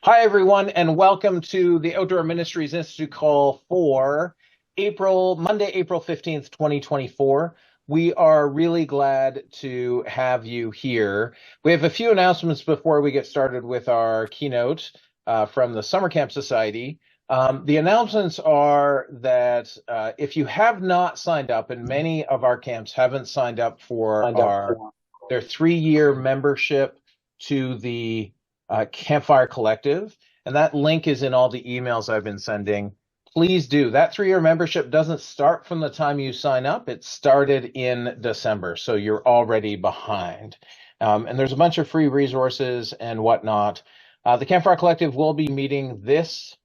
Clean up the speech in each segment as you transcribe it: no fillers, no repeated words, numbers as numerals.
Hi, everyone, and welcome to the Outdoor Ministries Institute call for Monday, April 15th, 2024. We are really glad to have you here. We have a few announcements before we get started with our keynote from the Summer Camp Society. The announcements are that if you have not signed up, and many of our camps haven't signed up for their 3-year membership to the Campfire Collective, and that link is in all the emails I've been sending. Please do. That 3-year membership doesn't start from the time you sign up. It started in December, so you're already behind. And there's a bunch of free resources and whatnot. The Campfire Collective will be meeting this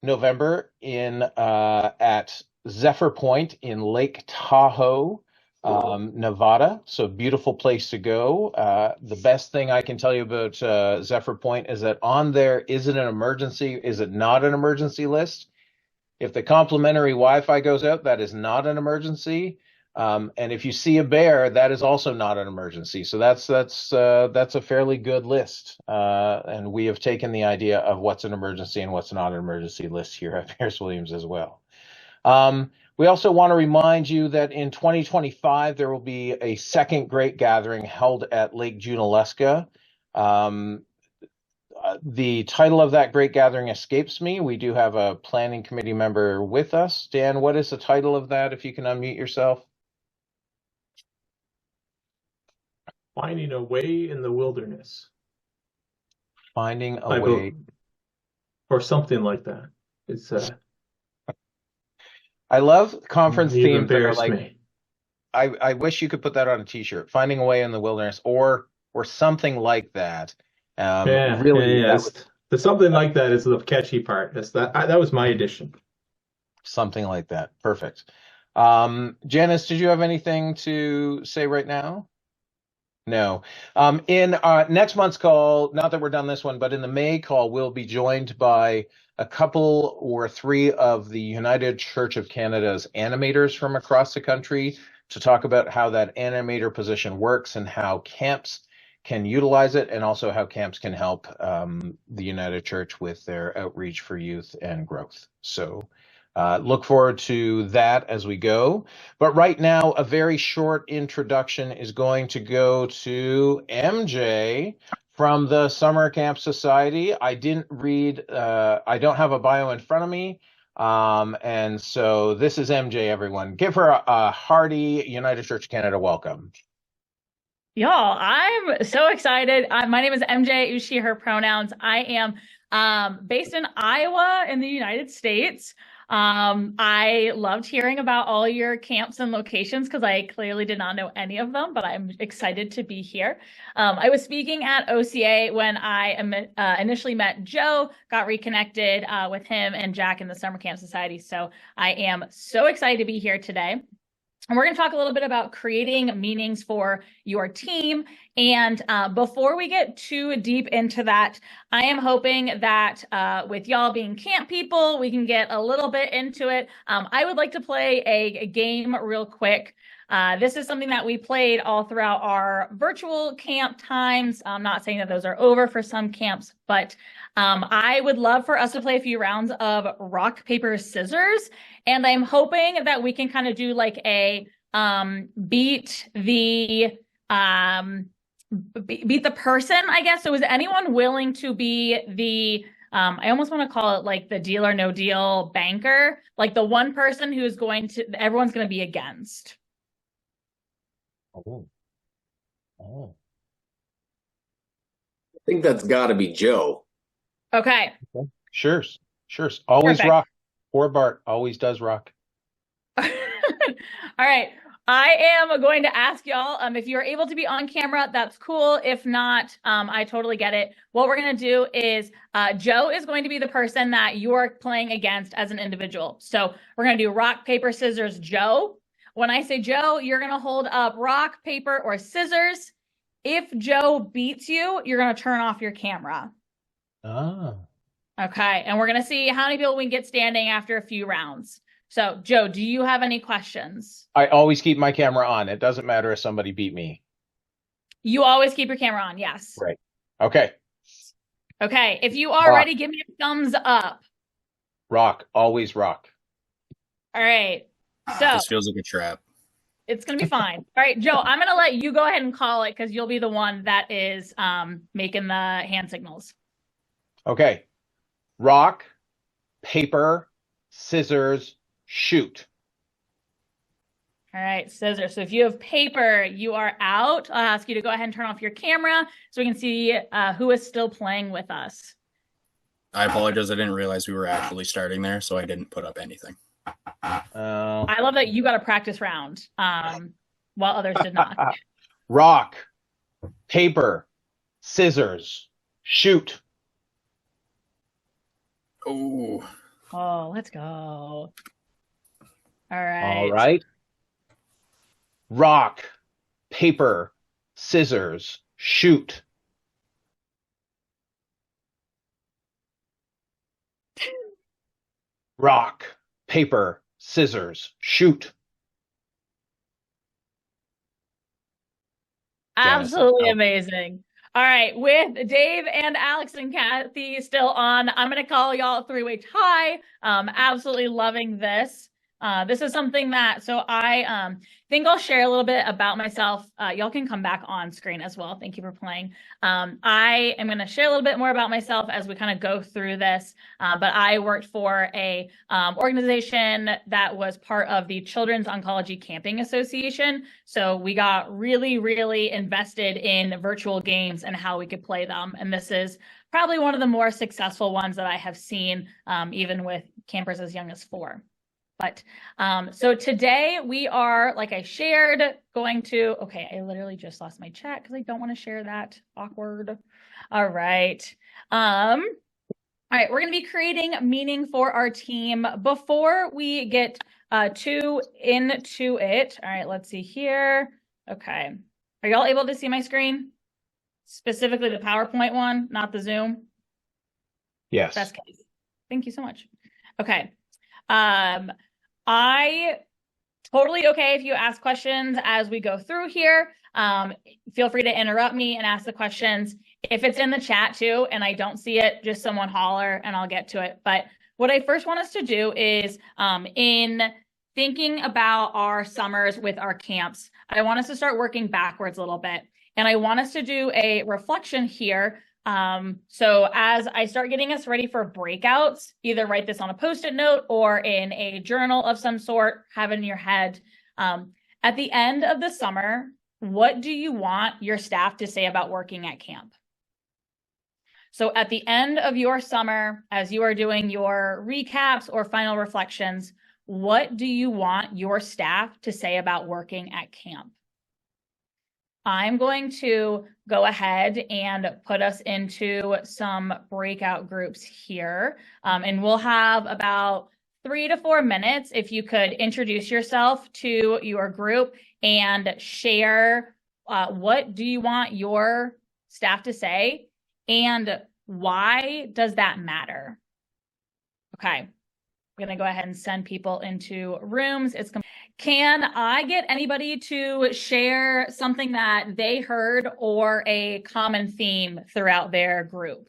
November at Zephyr Point in Lake Tahoe, Nevada. So beautiful place to go. The best thing I can tell you about Zephyr Point is that on there, is it not an emergency list? If the complimentary Wi-Fi goes out, that is not an emergency. And if you see a bear, that is also not an emergency. So that's a fairly good list. And we have taken the idea of what's an emergency and what's not an emergency list here at Pierce Williams as well. We also want to remind you that in 2025, there will be a second Great Gathering held at Lake Junaluska. The title of that Great Gathering escapes me. We do have a planning committee member with us. Dan, what is the title of that, if you can unmute yourself? Finding a Way in the Wilderness. Finding a Way. Or something like that. It's I love conference themes that are like me. I wish you could put that on a t-shirt. Finding a Way in the Wilderness or something like that. Something like that is the catchy part. That was my addition. Something like that. Perfect. Janice, did you have anything to say right now? No. In next month's call, not that we're done this one, but in the May call, we'll be joined by a couple or three of the United Church of Canada's animators from across the country to talk about how that animator position works and how camps can utilize it, and also how camps can help the United Church with their outreach for youth and growth. So look forward to that as we go. But right now, a very short introduction is going to go to MJ from the Summer Camp Society. I don't have a bio in front of me. And so this is MJ, everyone. Give her a hearty United Church of Canada welcome. Y'all, I'm so excited. My name is MJ, she, her pronouns. I am based in Iowa in the United States. I loved hearing about all your camps and locations because I clearly did not know any of them, but I'm excited to be here. I was speaking at OCA when I initially met Joe, got reconnected with him and Jack in the Summer Camp Society. So I am so excited to be here today. And we're going to talk a little bit about creating meanings for your team. And before we get too deep into that, I am hoping that with y'all being camp people, we can get a little bit into it. I would like to play a game real quick. This is something that we played all throughout our virtual camp times. I'm not saying that those are over for some camps, but I would love for us to play a few rounds of rock, paper, scissors. And I'm hoping that we can kind of do like a beat the person, I guess. So is anyone willing to be the I almost want to call it like the deal or no deal banker, like the one person who's everyone's going to be against. Oh. I think that's got to be Joe. Okay. Sure. Always Perfect. rock. Or Bart always does rock. All right. I am going to ask y'all, if you're able to be on camera, that's cool. If not, I totally get it. What we're going to do is Joe is going to be the person that you're playing against as an individual. So we're going to do rock, paper, scissors, Joe. When I say Joe, you're going to hold up rock, paper, or scissors. If Joe beats you, you're going to turn off your camera. Ah. Okay. And we're going to see how many people we can get standing after a few rounds. So, Joe, do you have any questions? I always keep my camera on. It doesn't matter if somebody beat me. You always keep your camera on, yes. Right. Okay. Okay, if you are Rock. ready, give me a thumbs up. Rock, always rock. All right, so This feels like a trap. it's gonna be fine. All right, Joe, I'm gonna let you go ahead and call it because you'll be the one that is making the hand signals. Okay. Rock, paper, scissors, shoot. All right, scissors. So if you have paper, you are out. I'll ask you to go ahead and turn off your camera so we can see who is still playing with us. I apologize. I didn't realize we were actually starting there, so I didn't put up anything. I love that you got a practice round while others did not. Rock, paper, scissors, shoot. Oh, Oh, let's go. All right. All right. Rock, paper, scissors, shoot. Rock, paper, scissors, shoot. Absolutely amazing. All right, with Dave and Alex and Kathy still on, I'm going to call y'all a three-way tie. Absolutely loving this. This is something that, so I think I'll share a little bit about myself. Y'all can come back on screen as well. Thank you for playing. I am going to share a little bit more about myself as we kind of go through this. But I worked for a organization that was part of the Children's Oncology Camping Association. So we got really, really invested in virtual games and how we could play them. And this is probably one of the more successful ones that I have seen, even with campers as young as 4. But so today we are, like I shared, going to, okay, I literally just lost my chat because I don't want to share that. Awkward. All right. All right, we're going to be creating meaning for our team. Before we get too into it, all right, let's see here. Okay. Are y'all able to see my screen? Specifically the PowerPoint one, not the Zoom? Yes. Best case. Thank you so much. Okay. I totally okay if you ask questions as we go through here. Feel free to interrupt me and ask the questions. If it's in the chat too and I don't see it, just someone holler and I'll get to it. But what I first want us to do is in thinking about our summers with our camps, I want us to start working backwards a little bit. And I want us to do a reflection here. So as I start getting us ready for breakouts, either write this on a Post-it note or in a journal of some sort, have it in your head. At the end of the summer, what do you want your staff to say about working at camp? So at the end of your summer, as you are doing your recaps or final reflections, what do you want your staff to say about working at camp? I'm going to go ahead and put us into some breakout groups here. And we'll have about 3 to 4 minutes if you could introduce yourself to your group and share what do you want your staff to say and why does that matter? Okay, I'm going to go ahead and send people into rooms. Can I get anybody to share something that they heard or a common theme throughout their group?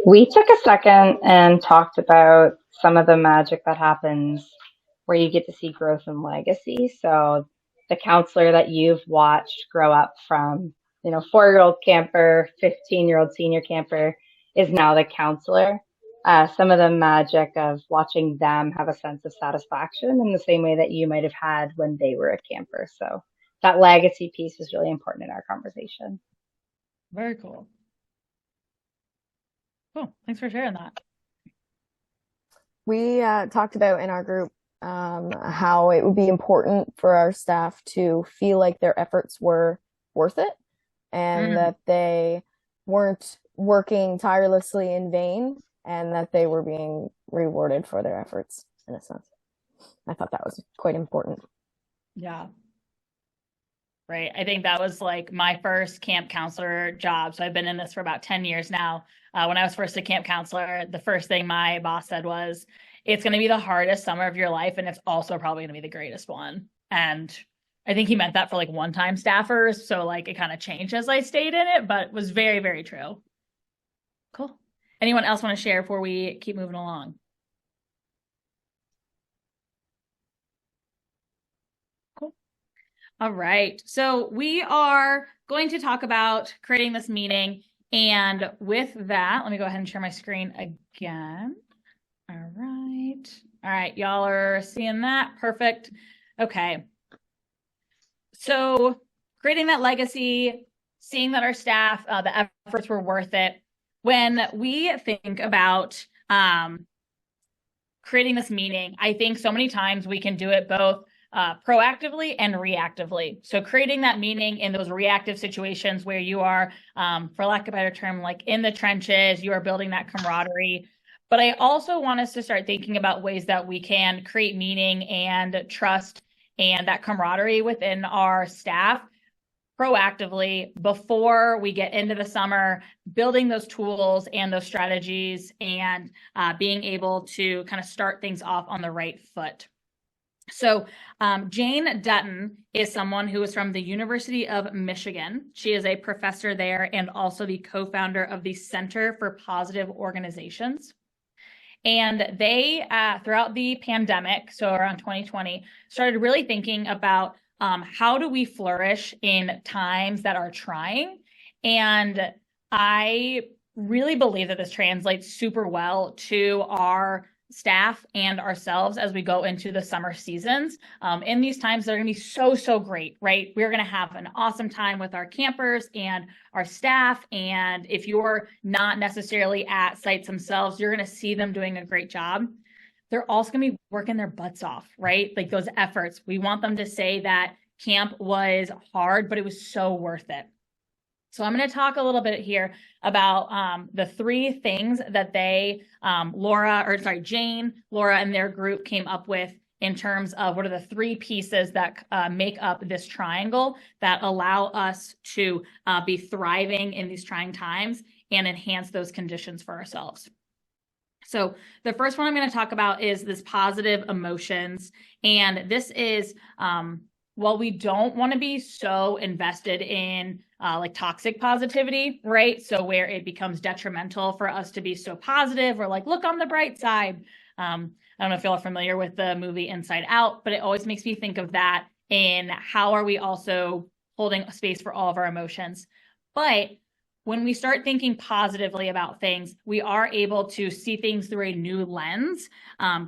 We took a second and talked about some of the magic that happens where you get to see growth and legacy. So the counselor that you've watched grow up from, 4-year-old camper, 15-year-old senior camper is now the counselor. Some of the magic of watching them have a sense of satisfaction in the same way that you might have had when they were a camper. So that legacy piece is really important in our conversation. Very cool. Cool. Thanks for sharing that. We talked about in our group how it would be important for our staff to feel like their efforts were worth it and that they weren't working tirelessly in vain and that they were being rewarded for their efforts in a sense. I thought that was quite important. Yeah. Right. I think that was like my first camp counselor job. So I've been in this for about 10 years now. When I was first a camp counselor, the first thing my boss said was, it's going to be the hardest summer of your life, and it's also probably going to be the greatest one. And I think he meant that for like one-time staffers. So like it kind of changed as I stayed in it, but it was very, very true. Cool. Anyone else want to share before we keep moving along? Cool. All right. So we are going to talk about creating this meaning. And with that, let me go ahead and share my screen again. All right. All right. Y'all are seeing that? Perfect. Okay. So creating that legacy, seeing that our staff, the efforts were worth it. When we think about creating this meaning, I think so many times we can do it both proactively and reactively. So creating that meaning in those reactive situations where you are, for lack of a better term, like in the trenches, you are building that camaraderie. But I also want us to start thinking about ways that we can create meaning and trust and that camaraderie within our staff proactively before we get into the summer, building those tools and those strategies and being able to kind of start things off on the right foot. So Jane Dutton is someone who is from the University of Michigan. She is a professor there and also the co-founder of the Center for Positive Organizations. And they, throughout the pandemic, so around 2020, started really thinking about how do we flourish in times that are trying? And I really believe that this translates super well to our staff and ourselves as we go into the summer seasons. In these times, they're going to be so great, right? We're going to have an awesome time with our campers and our staff. And if you're not necessarily at sites themselves, you're going to see them doing a great job. They're also going to be working their butts off, right? Like those efforts. We want them to say that camp was hard, but it was so worth it. So I'm going to talk a little bit here about the three things that Jane, Laura, and their group came up with in terms of what are the three pieces that make up this triangle that allow us to be thriving in these trying times and enhance those conditions for ourselves. So the first one I'm going to talk about is this positive emotions. And this is, while we don't want to be so invested in like toxic positivity, right? So where it becomes detrimental for us to be so positive or like, look on the bright side. I don't know if y'all are familiar with the movie Inside Out, but it always makes me think of that in how are we also holding space for all of our emotions. But when we start thinking positively about things, we are able to see things through a new lens,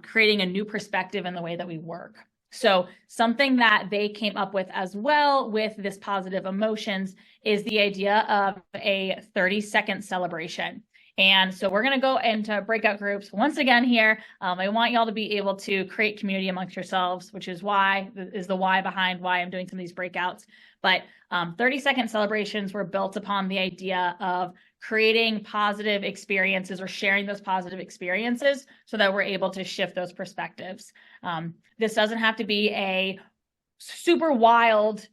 creating a new perspective in the way that we work. So something that they came up with as well with this positive emotions is the idea of a 30-second celebration. And so we're going to go into breakout groups once again here. I want y'all to be able to create community amongst yourselves, which is the why behind why I'm doing some of these breakouts. But 30-second celebrations were built upon the idea of creating positive experiences or sharing those positive experiences so that we're able to shift those perspectives. This doesn't have to be a super wild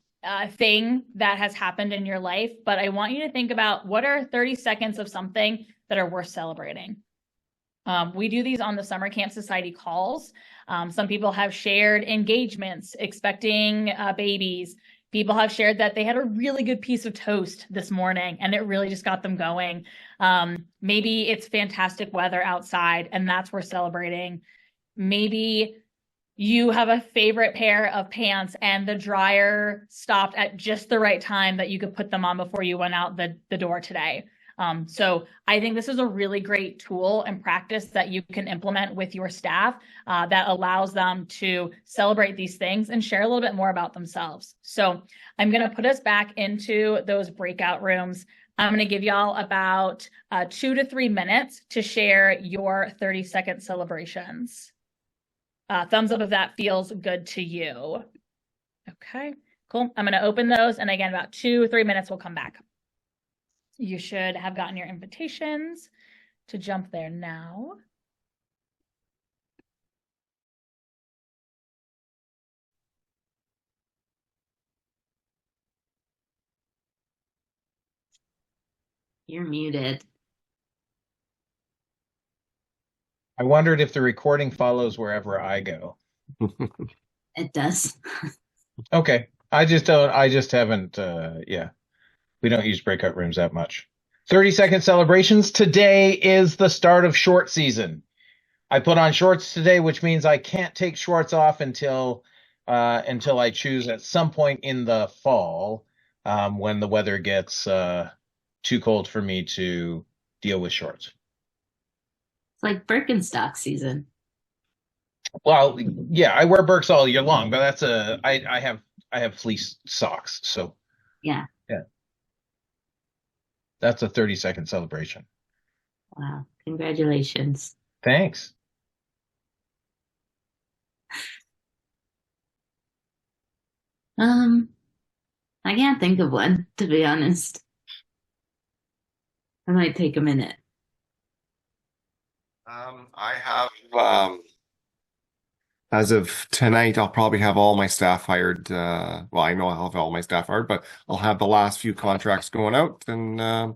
thing that has happened in your life, but I want you to think about what are 30 seconds of something that are worth celebrating. We do these on the Summer Camp Society calls. Some people have shared engagements, expecting babies. People have shared that they had a really good piece of toast this morning and it really just got them going. Maybe it's fantastic weather outside and that's worth celebrating. Maybe you have a favorite pair of pants and the dryer stopped at just the right time that you could put them on before you went out the door today. So I think this is a really great tool and practice that you can implement with your staff that allows them to celebrate these things and share a little bit more about themselves. So I'm going to put us back into those breakout rooms. I'm going to give y'all about 2 to 3 minutes to share your 30-second celebrations. Thumbs up if that feels good to you. Okay, cool. I'm going to open those. And again, about 2 or 3 minutes, we'll come back. You should have gotten your invitations to jump there now. You're muted. I wondered if the recording follows wherever I go. It does. Okay. I just haven't, yeah. We don't use breakout rooms that much. 30-second celebrations. Today is the start of short season. I put on shorts today, which means I can't take shorts off until I choose at some point in the fall, when the weather gets too cold for me to deal with shorts. It's like Birkenstock season. Well, yeah, I wear Birks all year long, but I have fleece socks, so Yeah. that's a 30-second celebration. Wow. Congratulations. Thanks. I can't think of one, to be honest. I might take a minute. I have as of tonight, I'll probably have all my staff hired. Well, I know I'll have all my staff hired, but I'll have the last few contracts going out, and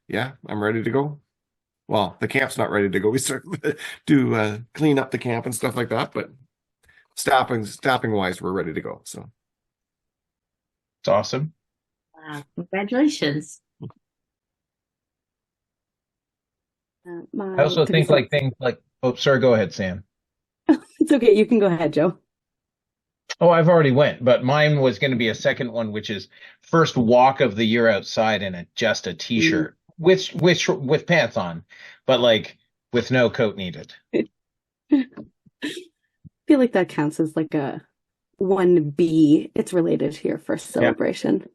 yeah, I'm ready to go. Well, the camp's not ready to go. We start to clean up the camp and stuff like that, but staffing wise, we're ready to go. So It's awesome. Wow. Congratulations. I also think things like, oh, sorry, go ahead, Sam. It's okay. You can go ahead, Joe. Oh, I've already went, but mine was going to be a second one, which is first walk of the year outside in just a t-shirt with pants on, but like with no coat needed. I feel like that counts as like a 1B. It's related to your first celebration.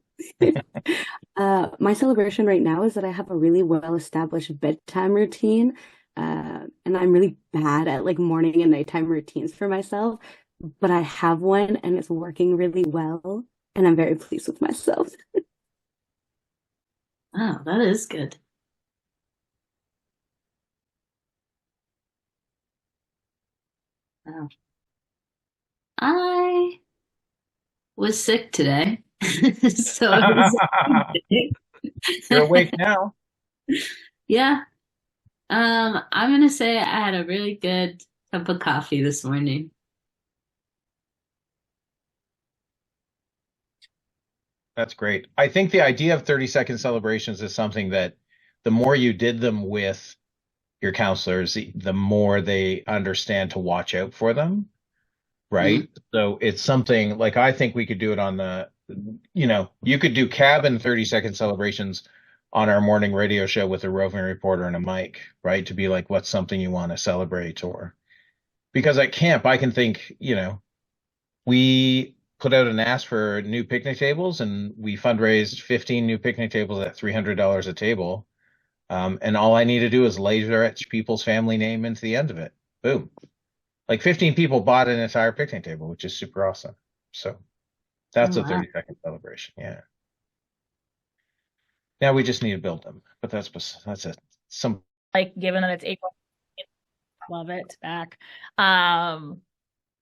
My celebration right now is that I have a really well-established bedtime routine. And I'm really bad at like morning and nighttime routines for myself, but I have one and it's working really well, and I'm very pleased with myself. Oh, that is good. Wow. I was sick today, so I was You're awake now. Yeah. I'm gonna say I had a really good cup of coffee this morning. That's great. I think the idea of 30-second celebrations is something that the more you did them with your counselors, the more they understand to watch out for them, right? So it's something like, I think we could do it on you could do cabin 30-second celebrations on our morning radio show with a roving reporter and a mic, right? To be like, what's something you want to celebrate? Or because at camp, I can think, we put out an ask for new picnic tables, and we fundraised 15 new picnic tables at $300 a table. And all I need to do is laser etch people's family name into the end of it. Boom. Like 15 people bought an entire picnic table, which is super awesome. So that's a 30-second celebration. Yeah. Now we just need to build them, but that's it. Like, given that it's April, love it back.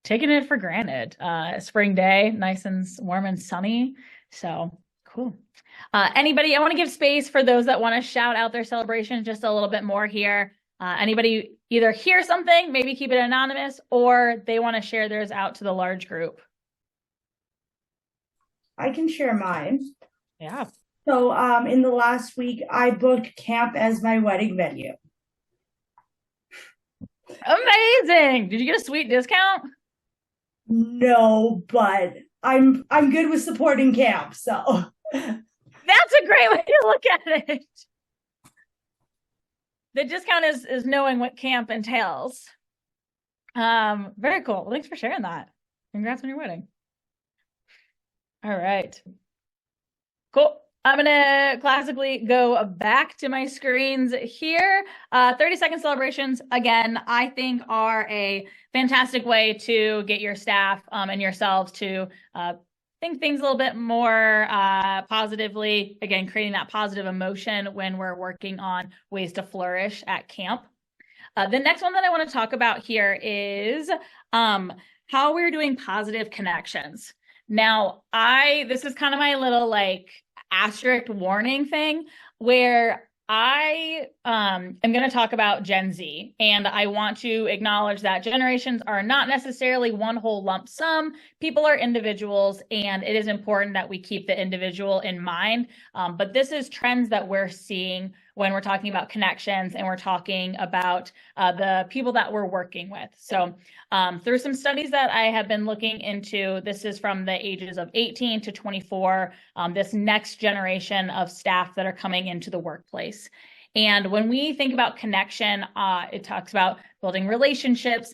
Taking it for granted. Spring day, nice and warm and sunny. So cool. Anybody, I want to give space for those that want to shout out their celebrations just a little bit more here. Anybody either hear something, maybe keep it anonymous, or they want to share theirs out to the large group. I can share mine. Yeah. So in the last week, I booked camp as my wedding venue. Amazing. Did you get a sweet discount? No, but I'm good with supporting camp, so that's a great way to look at it. The discount is knowing what camp entails. Very cool. Well, thanks for sharing that. Congrats on your wedding. All right. Cool. I'm going to classically go back to my screens here. 30-second celebrations, again, I think are a fantastic way to get your staff and yourselves to think things a little bit more positively. Again, creating that positive emotion when we're working on ways to flourish at camp. The next one that I want to talk about here is how we're doing positive connections. Now, this is kind of my little like asterisk warning thing where I am going to talk about Gen Z, and I want to acknowledge that generations are not necessarily one whole lump sum. People are individuals, and it is important that we keep the individual in mind. But this is trends that we're seeing when we're talking about connections and we're talking about the people that we're working with. So through some studies that I have been looking into, this is from the ages of 18 to 24, this next generation of staff that are coming into the workplace. And when we think about connection, it talks about building relationships,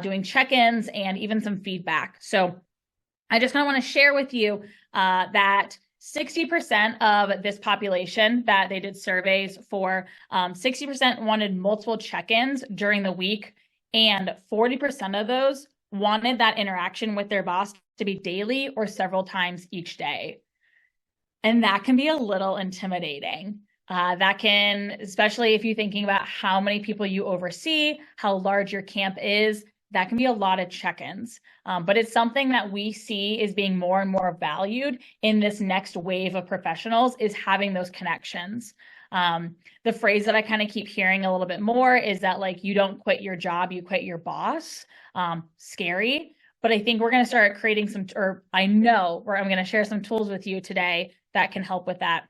doing check-ins, and even some feedback. So I just kind of want to share with you that 60% of this population that they did surveys for, 60% wanted multiple check-ins during the week, and 40% of those wanted that interaction with their boss to be daily or several times each day. And that can be a little intimidating. That can, especially if you're thinking about how many people you oversee, how large your camp is, that can be a lot of check-ins. But it's something that we see is being more and more valued in this next wave of professionals, is having those connections. The phrase that I kind of keep hearing a little bit more is that, like, you don't quit your job, you quit your boss. Scary. But I think we're going to start creating some, or I know where I'm going to share some tools with you today that can help with that.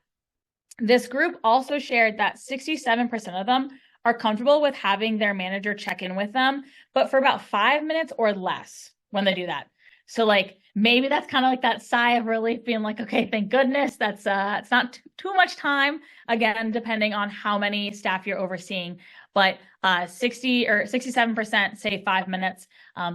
This group also shared that 67% of them are comfortable with having their manager check in with them, but for about 5 minutes or less when they do that. So like maybe that's kind of like that sigh of relief, being like, okay, thank goodness that's it's not too much time, again, depending on how many staff you're overseeing. But 60 or 67% say 5 minutes.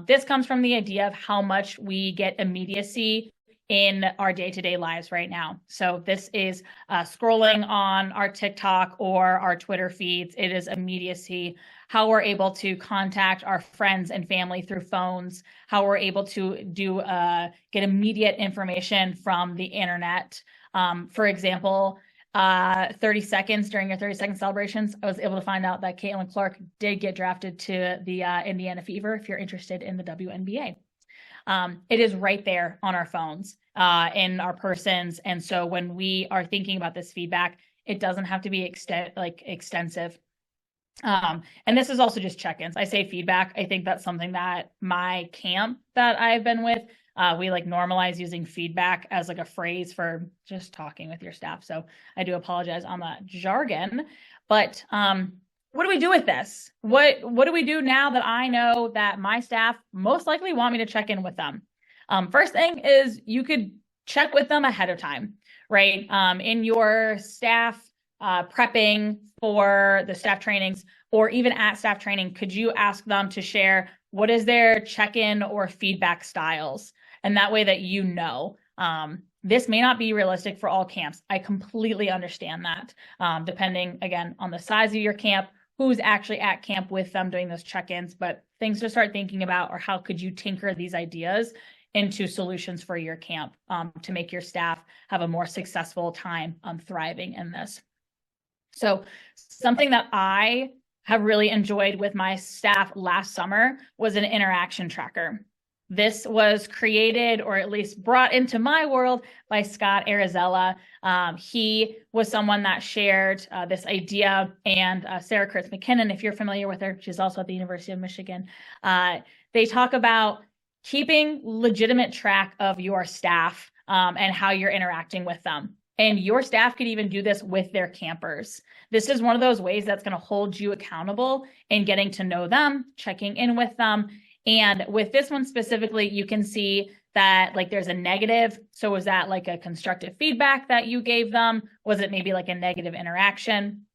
This comes from the idea of how much we get immediacy in our day-to-day lives right now. So this is scrolling on our TikTok or our Twitter feeds. It is immediacy, how we're able to contact our friends and family through phones, how we're able to get immediate information from the internet. For example, 30 seconds during your 30-second celebrations, I was able to find out that Caitlin Clark did get drafted to the Indiana Fever, if you're interested in the WNBA. It is right there on our phones, in our persons. And so when we are thinking about this feedback, it doesn't have to be extensive. And this is also just check-ins. I say feedback. I think that's something that my camp that I've been with, we like normalize using feedback as like a phrase for just talking with your staff. So I do apologize on that jargon, but what do we do with this? What do we do now that I know that my staff most likely want me to check in with them? First thing is you could check with them ahead of time, right? In your staff prepping for the staff trainings, or even at staff training, could you ask them to share what is their check-in or feedback styles? And that way that you know. This may not be realistic for all camps. I completely understand that, depending, again, on the size of your camp, who's actually at camp with them doing those check-ins, but things to start thinking about are how could you tinker these ideas into solutions for your camp to make your staff have a more successful time thriving in this. So something that I have really enjoyed with my staff last summer was an interaction tracker. This was created, or at least brought into my world, by Scott Arizella. He was someone that shared this idea, and Sarah Kurtz McKinnon, if you're familiar with her, she's also at the University of Michigan. They talk about keeping legitimate track of your staff and how you're interacting with them. And your staff could even do this with their campers. This is one of those ways that's going to hold you accountable in getting to know them, checking in with them. And with this one specifically, you can see that like there's a negative. So was that like a constructive feedback that you gave them? Was it maybe like a negative interaction?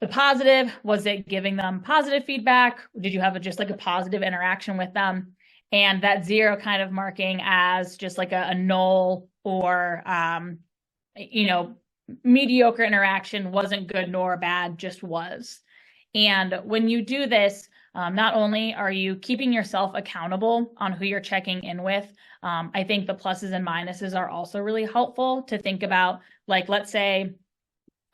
The positive, was it giving them positive feedback? Did you have just like a positive interaction with them? And that 0 kind of marking as just like a null or, mediocre interaction, wasn't good nor bad, just was. And when you do this, not only are you keeping yourself accountable on who you're checking in with, I think the pluses and minuses are also really helpful to think about. Like, let's say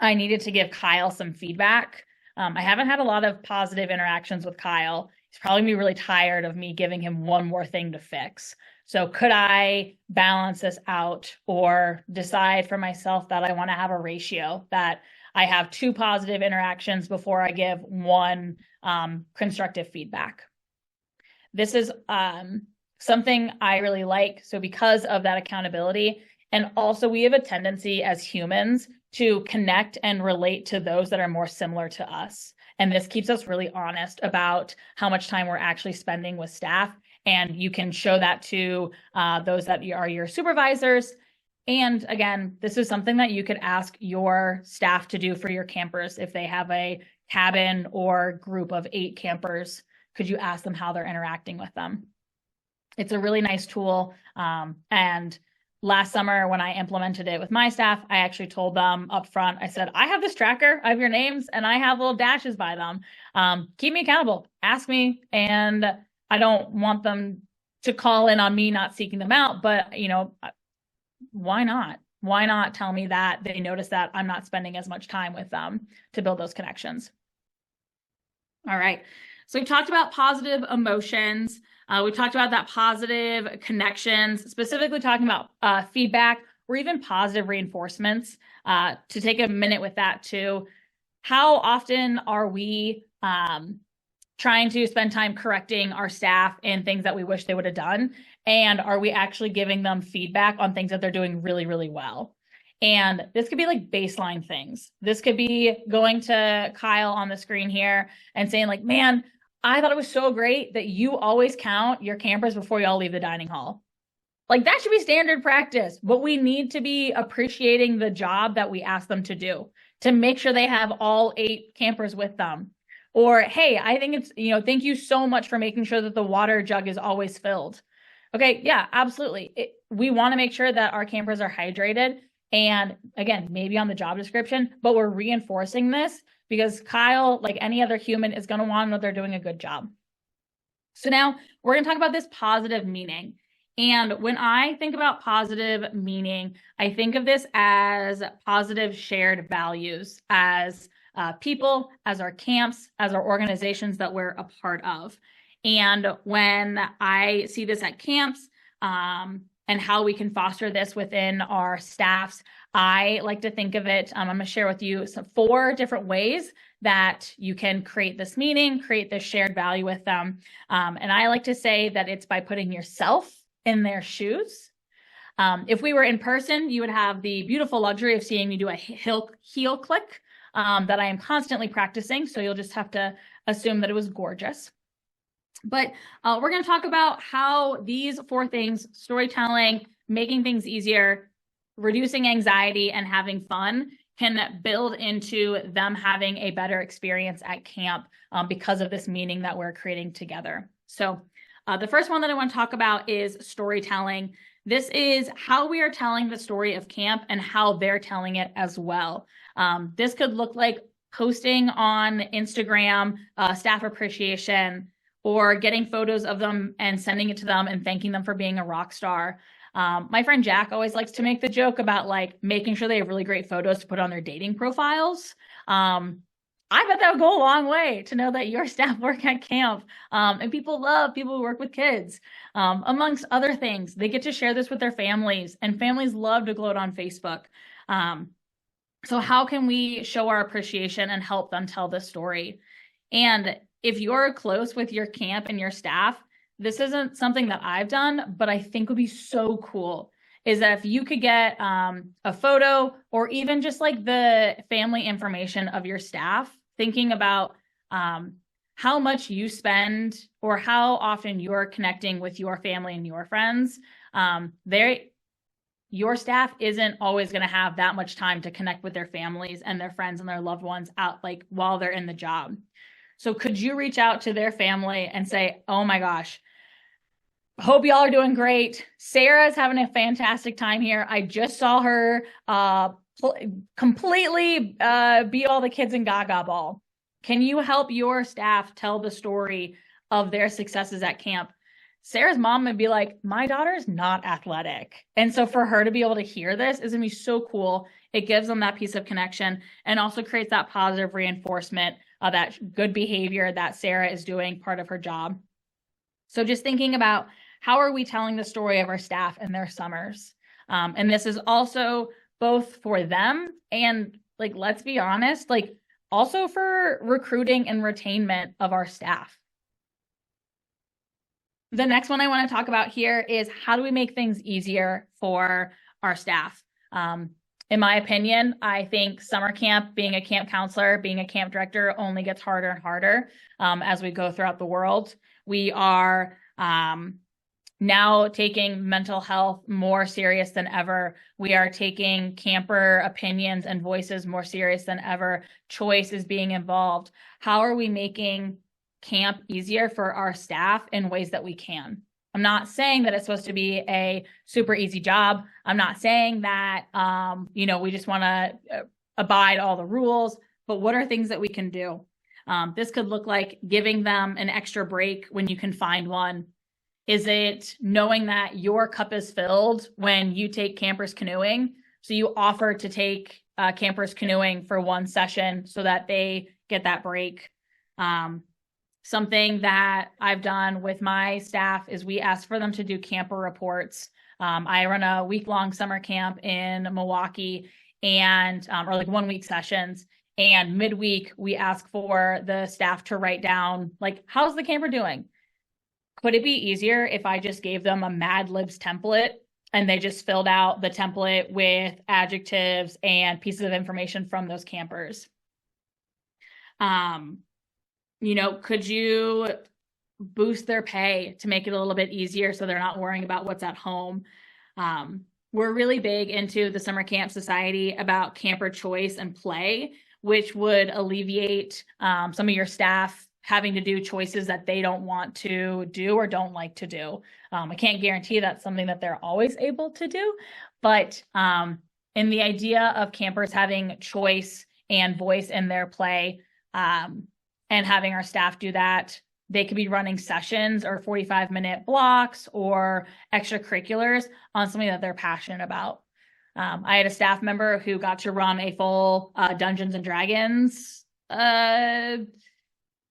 I needed to give Kyle some feedback. I haven't had a lot of positive interactions with Kyle. He's probably gonna be really tired of me giving him one more thing to fix. So could I balance this out or decide for myself that I want to have a ratio that I have 2 positive interactions before I give 1 constructive feedback. This is something I really like. So because of that accountability, and also we have a tendency as humans to connect and relate to those that are more similar to us. And this keeps us really honest about how much time we're actually spending with staff. And you can show that to those that are your supervisors. And again, this is something that you could ask your staff to do for your campers. If they have a cabin or group of 8 campers, could you ask them how they're interacting with them? It's a really nice tool. And last summer when I implemented it with my staff, I actually told them up front, I said, I have this tracker, I have your names, and I have little dashes by them. Keep me accountable, ask me, and I don't want them to call in on me not seeking them out, but why not? Why not tell me that they notice that I'm not spending as much time with them to build those connections? All right. So we talked about positive emotions. We talked about that positive connections, specifically talking about feedback or even positive reinforcements. To take a minute with that too, how often are we trying to spend time correcting our staff in things that we wish they would have done? And are we actually giving them feedback on things that they're doing really, really well? And this could be like baseline things. This could be going to Kyle on the screen here and saying like, man, I thought it was so great that you always count your campers before you all leave the dining hall. Like that should be standard practice, but we need to be appreciating the job that we ask them to do to make sure they have all 8 campers with them. Or, hey, I think it's, thank you so much for making sure that the water jug is always filled. Okay, yeah, absolutely. We want to make sure that our campers are hydrated. And again, maybe on the job description, but we're reinforcing this because Kyle, like any other human, is going to want to know they're doing a good job. So now we're going to talk about this positive meaning. And when I think about positive meaning, I think of this as positive shared values as people, as our camps, as our organizations that we're a part of. And when I see this at camps, and how we can foster this within our staffs, I like to think of it, I'm going to share with you 4 different ways that you can create this meaning, create this shared value with them. And I like to say that it's by putting yourself in their shoes. If we were in person, you would have the beautiful luxury of seeing me do a heel click that I am constantly practicing. So you'll just have to assume that it was gorgeous. But we're going to talk about how these 4 things, storytelling, making things easier, reducing anxiety, and having fun, can build into them having a better experience at camp because of this meaning that we're creating together. So the first one that I want to talk about is storytelling. This is how we are telling the story of camp and how they're telling it as well. This could look like posting on Instagram, staff appreciation, or getting photos of them and sending it to them and thanking them for being a rock star. My friend Jack always likes to make the joke about like making sure they have really great photos to put on their dating profiles. I bet that would go a long way to know that your staff work at camp. And people love people who work with kids. Amongst other things, they get to share this with their families, and families love to gloat on Facebook. So how can we show our appreciation and help them tell the story? And if you're close with your camp and your staff, this isn't something that I've done, but I think would be so cool, is that if you could get a photo or even just like the family information of your staff, thinking about how much you spend or how often you're connecting with your family and your friends, your staff isn't always going to have that much time to connect with their families and their friends and their loved ones out like while they're in the job. So could you reach out to their family and say, oh my gosh, hope y'all are doing great. Sarah's having a fantastic time here. I just saw her completely beat all the kids in Gaga Ball. Can you help your staff tell the story of their successes at camp? Sarah's mom would be like, my daughter's not athletic. And so for her to be able to hear this is going to be so cool. It gives them that piece of connection and also creates that positive reinforcement of that good behavior that Sarah is doing part of her job. So just thinking about how are we telling the story of our staff and their summers? And this is also both for them and Like, let's be honest, like also for recruiting and retainment of our staff. The next one I want to talk about here is how do we make things easier for our staff? In my opinion, I think summer camp, being a camp counselor, being a camp director only gets harder and harder as we go throughout the world. We are now taking mental health more serious than ever. We are taking camper opinions and voices more serious than ever. Choice is being involved. How are we making camp easier for our staff in ways that we can? I'm not saying that it's supposed to be a super easy job. I'm not saying that, we just want to abide all the rules, but what are things that we can do? This could look like giving them an extra break when you can find one. Is it knowing that your cup is filled when you take campers canoeing? So you offer to take campers canoeing for one session so that they get that break. Something that I've done with my staff is we ask for them to do camper reports. I run a week-long summer camp in Milwaukee and or like 1 week sessions. And midweek, we ask for the staff to write down, like, how's the camper doing? Could it be easier if I just gave them a Mad Libs template and they just filled out the template with adjectives and pieces of information from those campers? Could you boost their pay to make it a little bit easier so they're not worrying about what's at home? We're really big into the Summer Camp Society about camper choice and play, which would alleviate some of your staff having to do choices that they don't want to do or don't like to do. I can't guarantee that's something that they're always able to do, but in the idea of campers having choice and voice in their play, and having our staff do that, they could be running sessions or 45-minute blocks or extracurriculars on something that they're passionate about. I had a staff member who got to run a full Dungeons and Dragons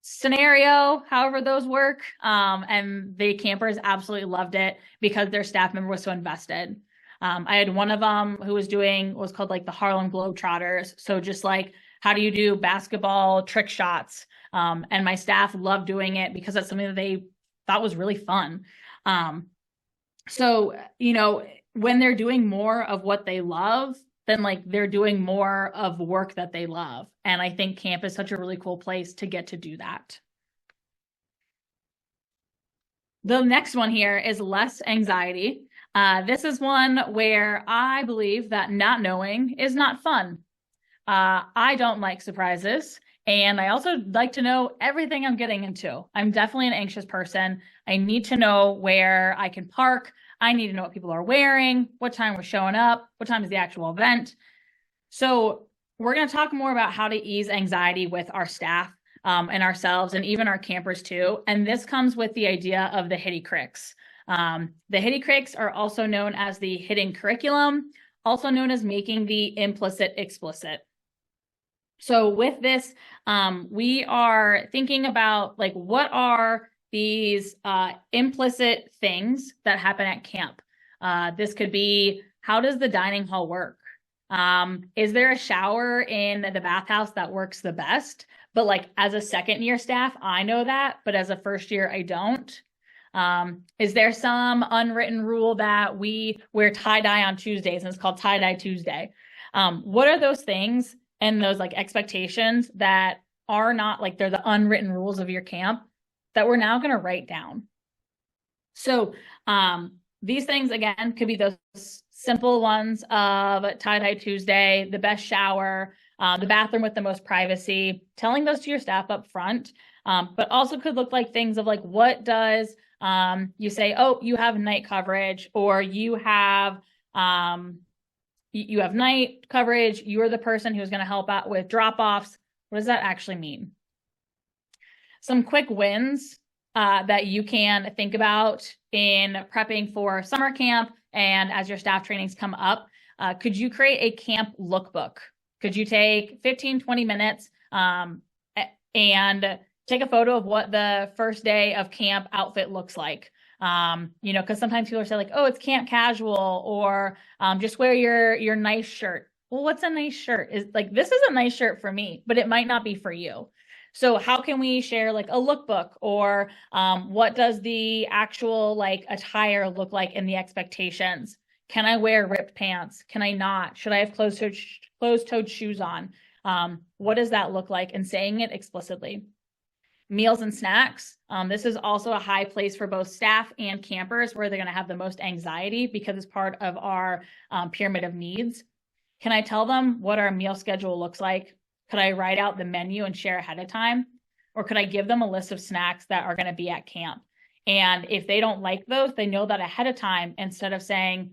scenario, however those work. And the campers absolutely loved it because their staff member was so invested. I had one of them who was doing what was called like the Harlem Globetrotters. So just like, how do you do basketball trick shots? And my staff loved doing it because that's something that they thought was really fun. So, when they're doing more of what they love, then like they're doing more of work that they love. And I think camp is such a really cool place to get to do that. The next one here is less anxiety. This is one where I believe that not knowing is not fun. I don't like surprises. And I also like to know everything I'm getting into. I'm definitely an anxious person. I need to know where I can park. I need to know what people are wearing, what time we're showing up, what time is the actual event. So we're going to talk more about how to ease anxiety with our staff and ourselves and even our campers too. And this comes with the idea of the Hitty Cricks. The Hitty Cricks are also known as the hidden curriculum, also known as making the implicit explicit. So with this, we are thinking about like, what are these implicit things that happen at camp? This could be, how does the dining hall work? Is there a shower in the bathhouse that works the best? But like as a second year staff, I know that, but as a first year, I don't. Is there some unwritten rule that we wear tie-dye on Tuesdays and it's called tie-dye Tuesday? What are those things and those like expectations that are not like they're the unwritten rules of your camp that we're now going to write down? So these things, again, could be those simple ones of tie-dye Tuesday, the best shower, the bathroom with the most privacy, telling those to your staff up front, but also could look like things of like, what does you say, oh, you have night coverage, or you have night coverage, you're the person who's going to help out with drop-offs. What does that actually mean? Some quick wins that you can think about in prepping for summer camp and as your staff trainings come up. Could you create a camp lookbook? Could you take 15, 20 minutes and take a photo of what the first day of camp outfit looks like? Because sometimes people are saying like, oh, it's camp casual, or just wear your nice shirt. well, what's a nice shirt? Is like, this is a nice shirt for me, but it might not be for you. So how can we share like a lookbook, or what does the actual like attire look like in the expectations? Can I wear ripped pants? Can I not? Should I have closed-toed shoes on? What does that look like? And saying it explicitly. Meals and snacks. This is also a high place for both staff and campers, where they're going to have the most anxiety because it's part of our pyramid of needs. Can I tell them what our meal schedule looks like? Could I write out the menu and share ahead of time? Or could I give them a list of snacks that are going to be at camp? And if they don't like those, they know that ahead of time, instead of saying,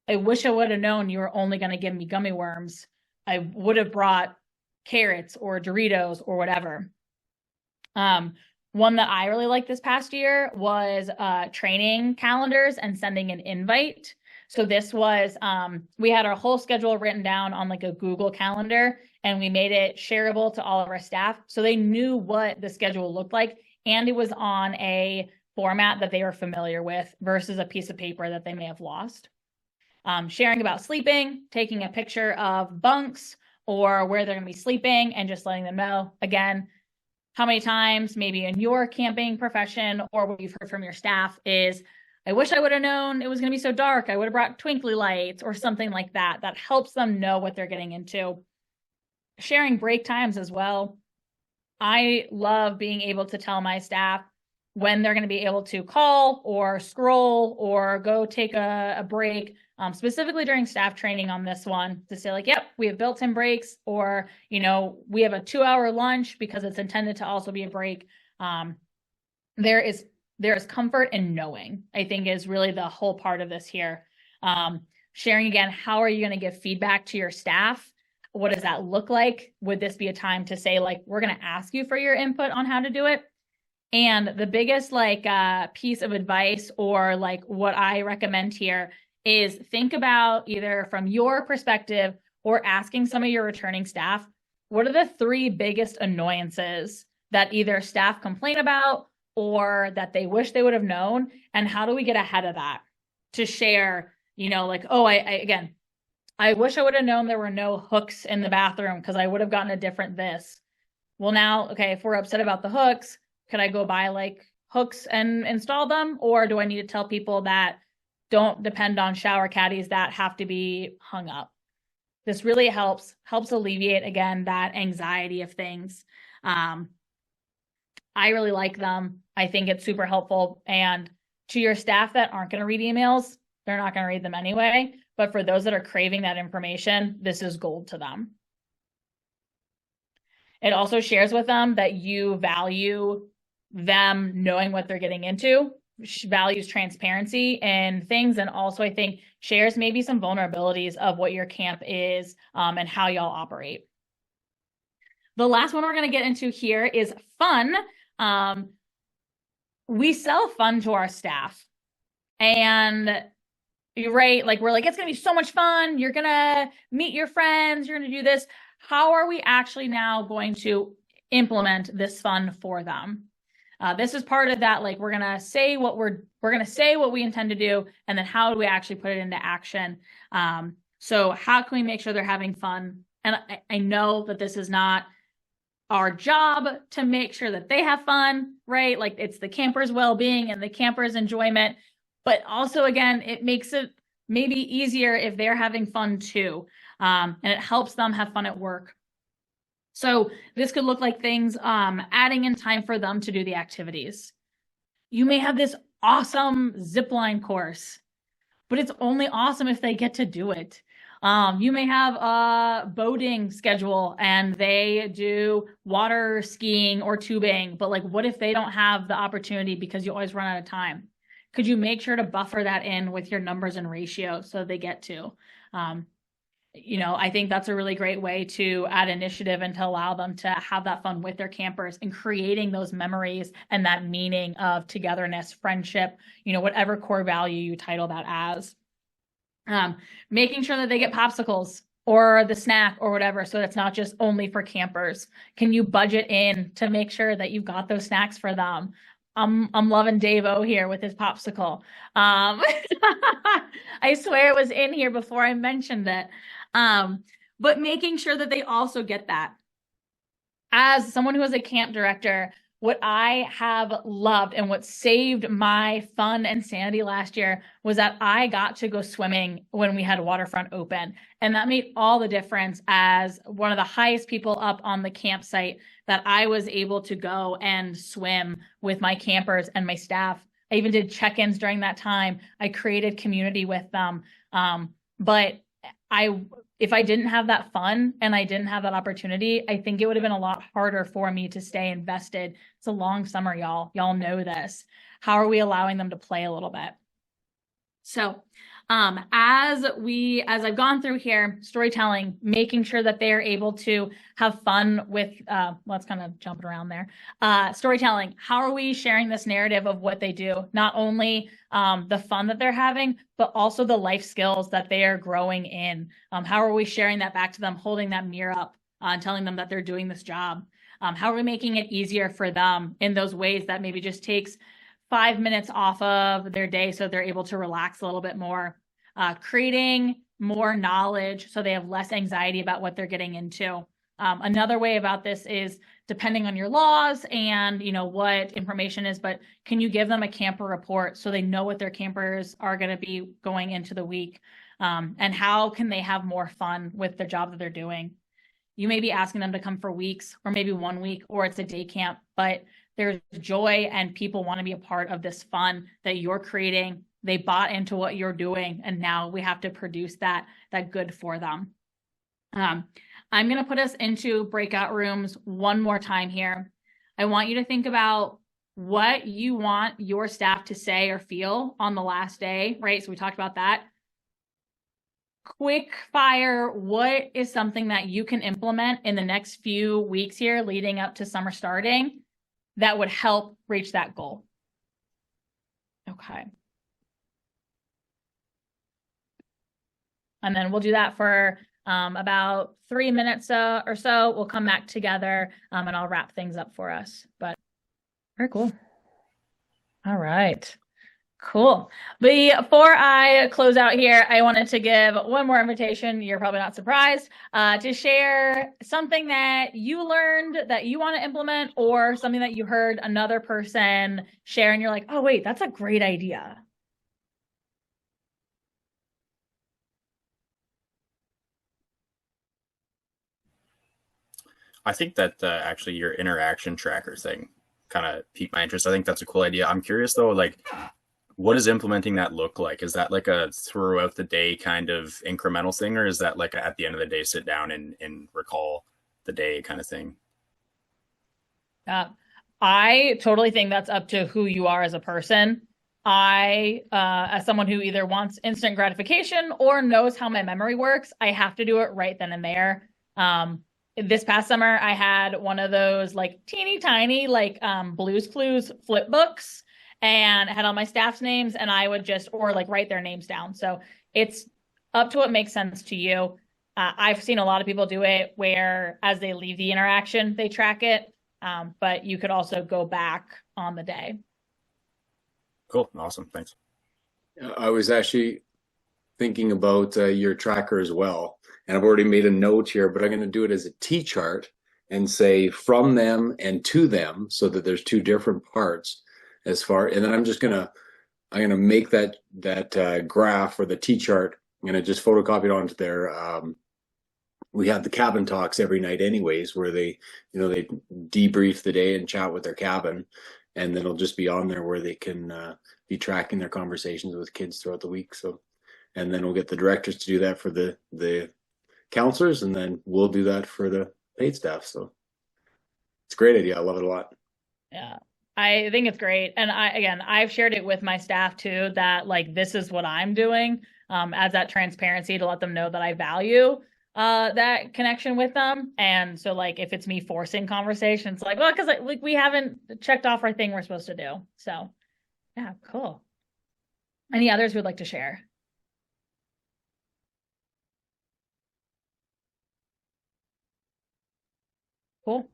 I wish I would have known you were only going to give me gummy worms, I would have brought carrots or Doritos or whatever. One that I really liked this past year was training calendars and sending an invite. So this was, we had our whole schedule written down on like a Google Calendar, and we made it shareable to all of our staff, so they knew what the schedule looked like, and it was on a format that they were familiar with versus a piece of paper that they may have lost. Sharing about sleeping, taking a picture of bunks or where they're going to be sleeping, and just letting them know, again, how many times maybe in your camping profession or what you've heard from your staff is, I wish I would have known it was going to be so dark. I would have brought twinkly lights or something like that. That helps them know what they're getting into. Sharing break times as well. I love being able to tell my staff when they're going to be able to call or scroll or go take a break, specifically during staff training on this one, to say like, yep, we have built-in breaks, or, you know, we have a 2-hour lunch because it's intended to also be a break. There is comfort in knowing, I think, is really the whole part of this here. Sharing again, how are you going to give feedback to your staff? What does that look like? Would this be a time to say, like, we're going to ask you for your input on how to do it? And the biggest like piece of advice, or like what I recommend here, is think about, either from your perspective or asking some of your returning staff, what are the 3 biggest annoyances that either staff complain about or that they wish they would have known, and how do we get ahead of that to share, you know, like, oh, I wish I would have known there were no hooks in the bathroom because I would have gotten a different this. Well, now, okay, if we're upset about the hooks, could I go buy like hooks and install them? Or do I need to tell people that don't depend on shower caddies that have to be hung up? This really helps alleviate, again, that anxiety of things. I really like them. I think it's super helpful. And to your staff that aren't going to read emails, they're not going to read them anyway. But for those that are craving that information, this is gold to them. It also shares with them that you value them knowing what they're getting into, values transparency and things, and also I think shares maybe some vulnerabilities of what your camp is and how y'all operate. The last one we're going to get into here is fun. We sell fun to our staff, and you're right, like we're like, it's going to be so much fun. You're going to meet your friends. You're going to do this. How are we actually now going to implement this fun for them? This is part of that, like we're going to say what we intend to do, and then how do we actually put it into action? So how can we make sure they're having fun? And I know that this is not our job to make sure that they have fun, right? Like it's the campers' well-being and the campers' enjoyment, but also, again, it makes it maybe easier if they're having fun too. And it helps them have fun at work. So this could look like things, adding in time for them to do the activities. You may have this awesome zipline course, but it's only awesome if they get to do it. You may have a boating schedule and they do water skiing or tubing, but like, what if they don't have the opportunity because you always run out of time? Could you make sure to buffer that in with your numbers and ratios so they get to? You know, I think that's a really great way to add initiative and to allow them to have that fun with their campers and creating those memories and that meaning of togetherness, friendship, you know, whatever core value you title that as. Making sure that they get popsicles or the snack or whatever, so it's not just only for campers. Can you budget in to make sure that you've got those snacks for them? I'm loving Dave-O here with his popsicle. I swear it was in here before I mentioned it. but making sure that they also get that. As someone who is a camp director, what I have loved and what saved my fun and sanity last year was that I got to go swimming when we had waterfront open. And that made all the difference as one of the highest people up on the campsite, that I was able to go and swim with my campers and my staff. I even did check-ins during that time. I created community with them. But if I didn't have that fun and I didn't have that opportunity, I think it would have been a lot harder for me to stay invested. It's a long summer, y'all. Y'all know this. How are we allowing them to play a little bit? So as I've gone through here, storytelling, making sure that they're able to have fun with, let's kind of jump around there. Storytelling, how are we sharing this narrative of what they do? Not only the fun that they're having, but also the life skills that they are growing in. How are we sharing that back to them, holding that mirror up and telling them that they're doing this job? How are we making it easier for them in those ways that maybe just takes 5 minutes off of their day so they're able to relax a little bit more? Creating more knowledge so they have less anxiety about what they're getting into. Another way about this is depending on your laws and what information is, but can you give them a camper report so they know what their campers are going to be going into the week, and how can they have more fun with the job that they're doing? You may be asking them to come for weeks or maybe 1 week, or it's a day camp, but there's joy and people want to be a part of this fun that you're creating. They bought into what you're doing, and now we have to produce that good for them. I'm going to put us into breakout rooms one more time here. I want you to think about what you want your staff to say or feel on the last day, right? So we talked about that. Quick fire, what is something that you can implement in the next few weeks here leading up to summer starting that would help reach that goal? Okay. And then we'll do that for about 3 minutes or so. We'll come back together and I'll wrap things up for us. But very cool. All right. Cool. Before I close out here, I wanted to give one more invitation. You're probably not surprised to share something that you learned that you want to implement, or something that you heard another person share and you're like, oh, wait, that's a great idea. I think that actually your interaction tracker thing kind of piqued my interest. I think that's a cool idea. I'm curious though, like, what does implementing that look like? Is that like a throughout the day kind of incremental thing, or is that like at the end of the day, sit down and recall the day kind of thing? I totally think that's up to who you are as a person. As someone who either wants instant gratification or knows how my memory works, I have to do it right then and there. This past summer, I had one of those like teeny tiny like Blue's Clues flip books, and I had all my staff's names, and I would just like write their names down. So it's up to what makes sense to you. I've seen a lot of people do it where as they leave the interaction, they track it. But you could also go back on the day. Cool. Awesome. Thanks. I was actually thinking about your tracker as well. And I've already made a note here, but I'm going to do it as a T-chart and say from them and to them, so that there's two different parts as far. And then I'm going to make that graph or the T-chart. I'm going to just photocopy it onto their, we have the cabin talks every night anyways, where they debrief the day and chat with their cabin. And then it'll just be on there where they can be tracking their conversations with kids throughout the week. So, and then we'll get the directors to do that for the counselors, and then we'll do that for the paid staff. So it's a great idea. I love it a lot. Yeah, I think it's great. And I've shared it with my staff too, that like, this is what I'm doing, as that transparency to let them know that I value that connection with them. And so like, if it's me forcing conversations, like, well, because like we haven't checked off our thing we're supposed to do. So yeah, cool. Any others would like to share? Cool.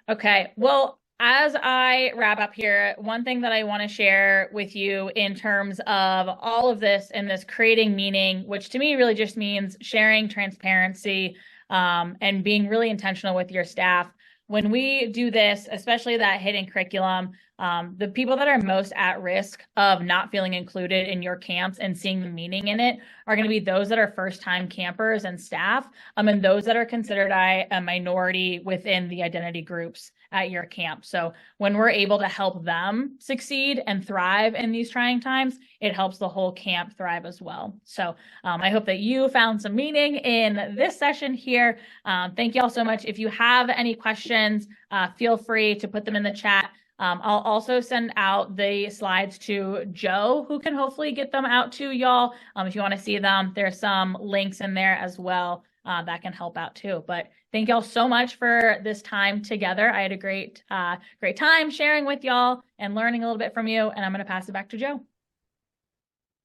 Okay. Well, as I wrap up here, one thing that I want to share with you in terms of all of this and this creating meaning, which to me really just means sharing transparency, and being really intentional with your staff. When we do this, especially that hidden curriculum, the people that are most at risk of not feeling included in your camps and seeing the meaning in it are going to be those that are first-time campers and staff, and those that are considered a minority within the identity groups at your camp. So when we're able to help them succeed and thrive in these trying times, it helps the whole camp thrive as well. So I hope that you found some meaning in this session here. Thank you all so much. If you have any questions, feel free to put them in the chat. I'll also send out the slides to Joe, who can hopefully get them out to y'all. If you want to see them, there's some links in there as well that can help out too. But thank y'all so much for this time together. I had a great time sharing with y'all and learning a little bit from you. And I'm going to pass it back to Joe.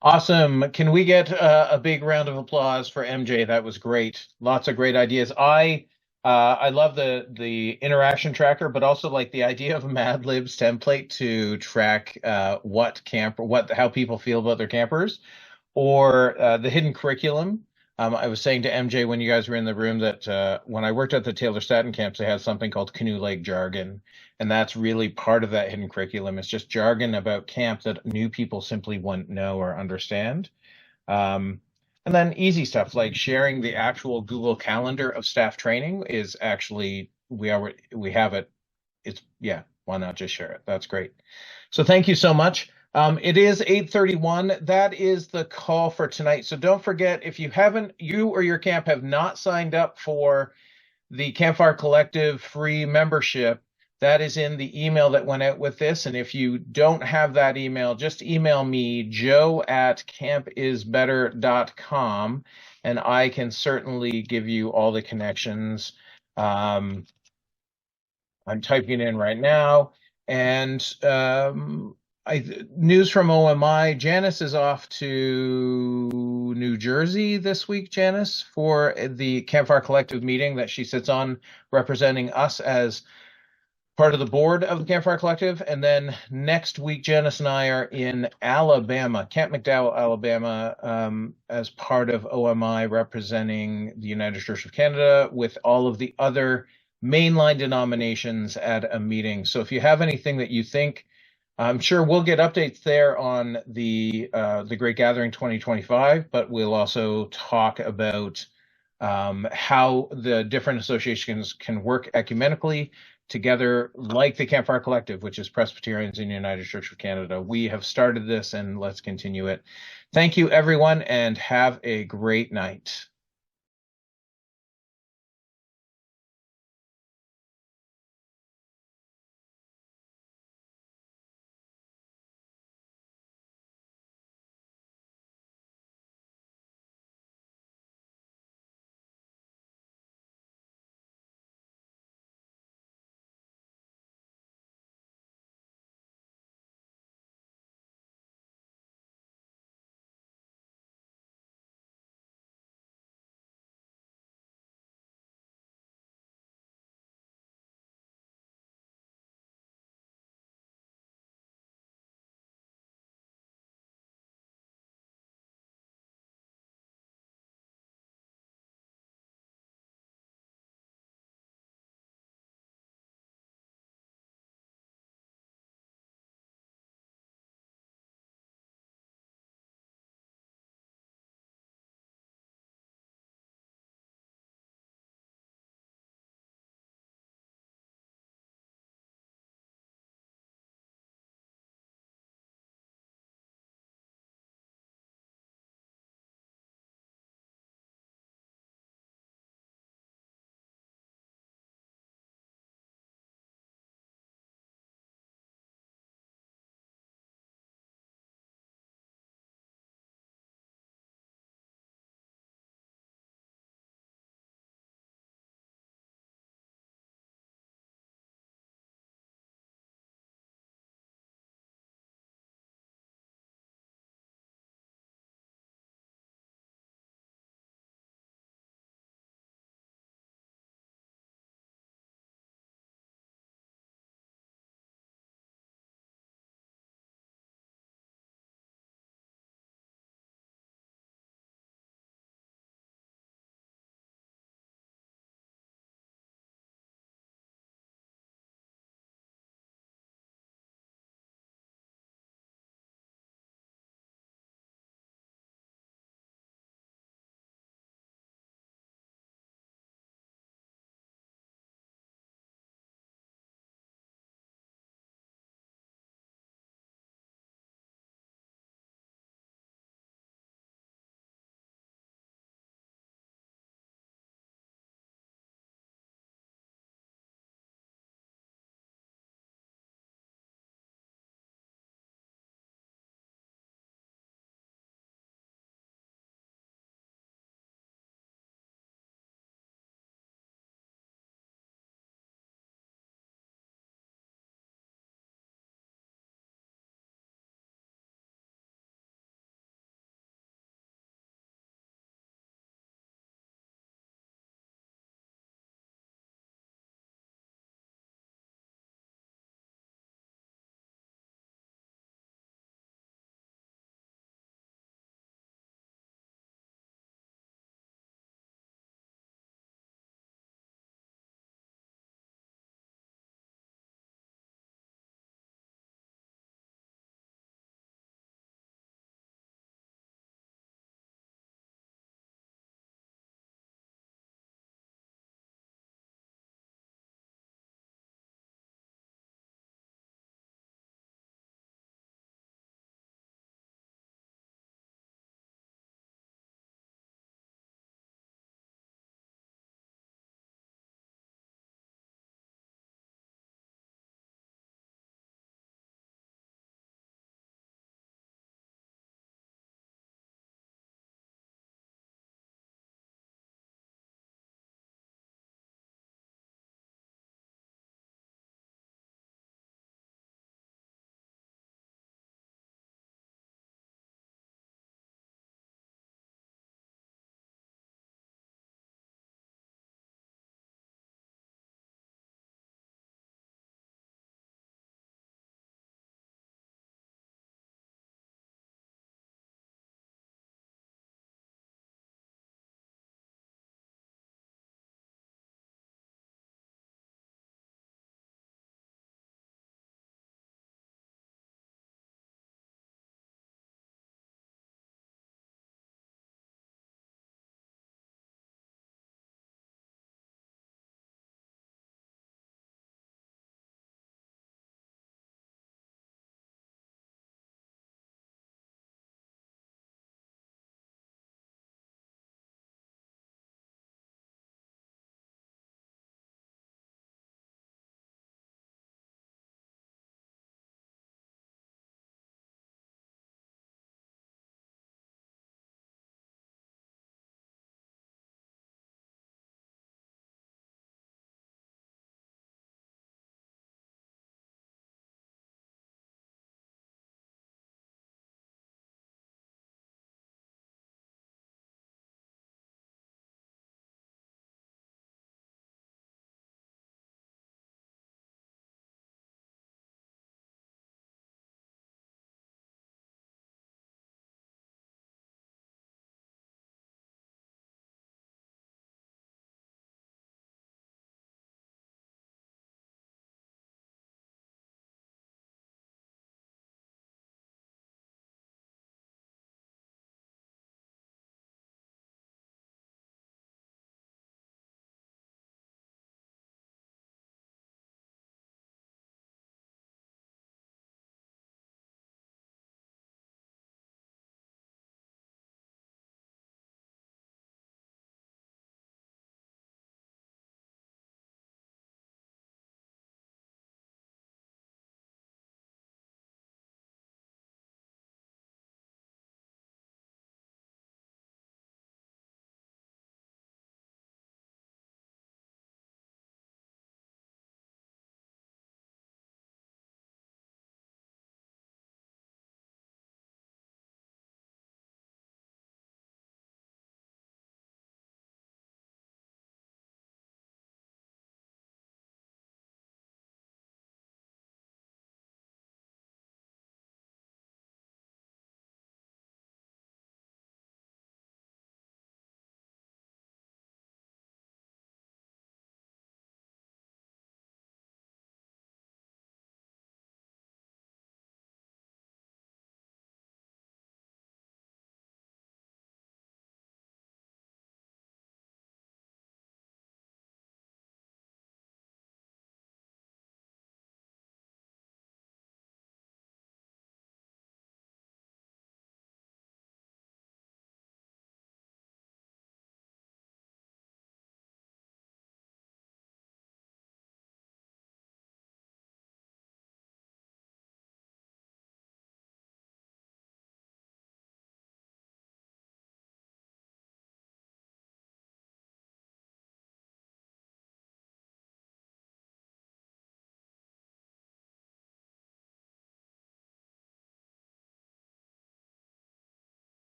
Awesome. Can we get a big round of applause for MJ? That was great. Lots of great ideas. I love the interaction tracker, but also like the idea of a Mad Libs template to track how people feel about their campers, or the hidden curriculum. I was saying to MJ when you guys were in the room that when I worked at the Taylor Staton camps, they had something called Canoe Lake jargon, and that's really part of that hidden curriculum. It's just jargon about camp that new people simply wouldn't know or understand. And then easy stuff like sharing the actual Google Calendar of staff training is actually, we have it. Why not just share it? That's great. So thank you so much. It is 8:31. That is the call for tonight. So don't forget, if you or your camp have not signed up for the Campfire Collective free membership, that is in the email that went out with this. And if you don't have that email, just email me, joe@campisbetter.com, and I can certainly give you all the connections. I'm typing in right now. And news from OMI, Janice is off to New Jersey this week, Janice, for the Campfire Collective meeting that she sits on, representing us as part of the board of the Campfire Collective. And then next week, Janice and I are in Alabama, Camp McDowell, Alabama, as part of OMI, representing the United Church of Canada with all of the other mainline denominations at a meeting. So if you have anything that you think, I'm sure we'll get updates there on the Great Gathering 2025, but we'll also talk about how the different associations can work ecumenically together, like the Campfire Collective, which is Presbyterians in the United Church of Canada. We have started this, and let's continue it. Thank you, everyone, and have a great night.